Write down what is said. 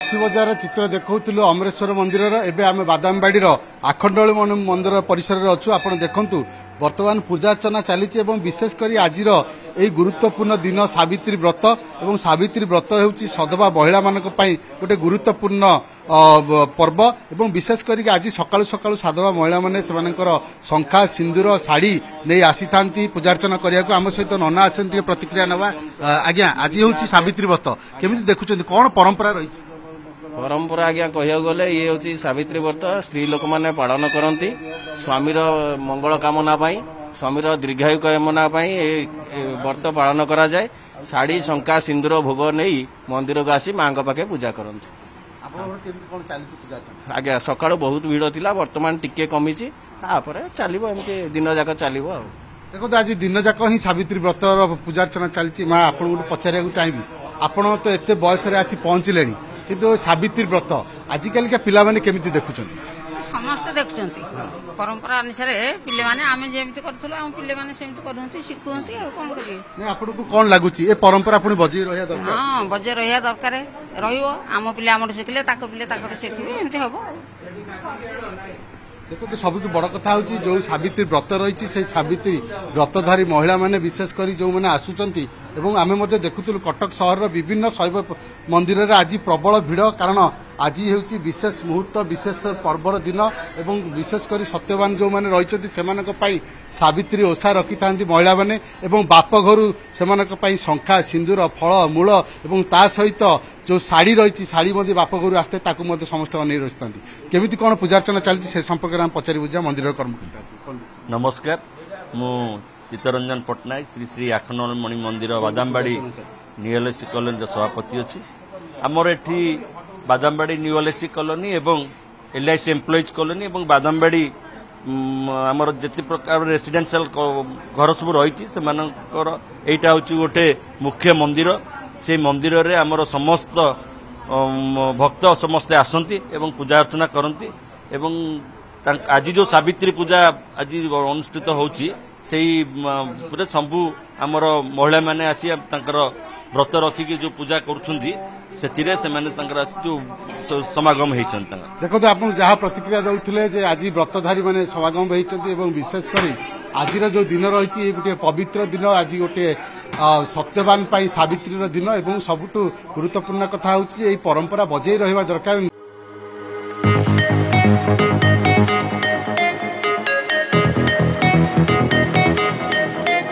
बजार चित्र देखुलु अमरेश्वर मंदिर एवं आम बादामबाड़ी आखंडली मंदिर परिसर में अच्छु आप देखु बर्तमान पूजार्चना चली विशेषकर आज गुरुत्वपूर्ण दिन सावित्री व्रत और सावित्री व्रत हूँ सदवा महिला मान गोटे गुरुत्वपूर्ण पर्व और विशेषकर आज सकाळु सकाळु साधवा महिला माने शंखा सिंदूर शाढ़ी नहीं आसी था पूजार्चना करने को आम सहित नना अच्छा प्रतिक्रिया नवा आज्ञा आज हूँ सावित्री व्रत केमी देखुं कौन परंपरा रही परंपरा आज्ञा कह गले ये हूँ सावित्री व्रत स्त्री लोक मैंने पालन करती स्वामीर मंगल कामना स्वामीर दीर्घायु कामना व्रत पालन करा जाए शाढ़ी शंका सिंदूर भोग नहीं मंदिर को आसी माँ पाखे पूजा करती आज्ञा सका बहुत भिड़ थिला वर्तमान टिके कमी चलो एमती दिन जाक चलो देखो आज दिन जाक ही सावित्री व्रत पूजार्चना चली माँ आपको पचार चाहिए आपड़ तो एत बयस आसी पहुंचले किंतु सावित्री व्रत आजिकल पिला माने केमिति देखुछन समस्त देखुछंती परंपरा अनुसार पिले माने आमे जेमिति करथलो हम पिले माने सेमिति करथंती शिखुंती आ कोन करिए नै आपनको कोन लागुची ए परंपरा पुनी बजै रहिया दरकार हां बजै रहिया दरकार रहियो आम पिले हमर शिखले ताको पिले ताको शिखिबे एमिति हबो देखो तो सबुठ बड़ कथा हूँ जो सावित्री व्रत रही से सावित्री व्रतधारी महिला माने विशेषकर जो मैंने आसुंच आम देखुलु कटक सहर विभिन्न शैव मंदिर में आज प्रबल भिड़ कारण आज हूँ विशेष मुहूर्त विशेष पर्वर दिन और विशेषकर सत्यवान जो मैंने रही सावित्री ओषा रखि था महिला माने बाप घर से शंखा सिंदूर फल मूल और ता सहित जो शाढ़ी रही शाढ़ी बाप घर आसते समस्त अनै रही केमिति कौन पूजार्चना चलती से संपर्क में पचारि बुझा मंदिर कर्मकर्ता नमस्कार मु चित्तरंजन पट्टनायक श्री श्री आखंडमणि मंदिर बादामबाड़ी न्यू एलआईसी कॉलोनी सभापति अच्छी आमर एठी बादामबाड़ी न्यू एलआईसी कॉलोनी एवं एलआईसी एम्प्लॉइज कॉलोनी एवं बादामबाड़ी आमर जिते प्रकार रेसिडेंशियल घर सब रही एटा हूँ गोटे मुख्य मंदिर से मंदिर रे आमर समस्त भक्त समस्ते आसती एवं पूजा अर्चना करती एवं आज जो सावित्री पूजा आज अनुष्ठित होची सबू आमर महिला माने आसी व्रत रखिकी जो पूजा कर समागम होती देखो तो आप जहाँ प्रतिक्रिया दौले आज व्रतधारी माने समागम होती विशेषकर आज जो दिन रही गोटे पवित्र दिन आज गोटे सत्यवान सावित्री दिन और सबुठ गुरुत्वपूर्ण कथा हूँ परंपरा बजाई रहा दरकार।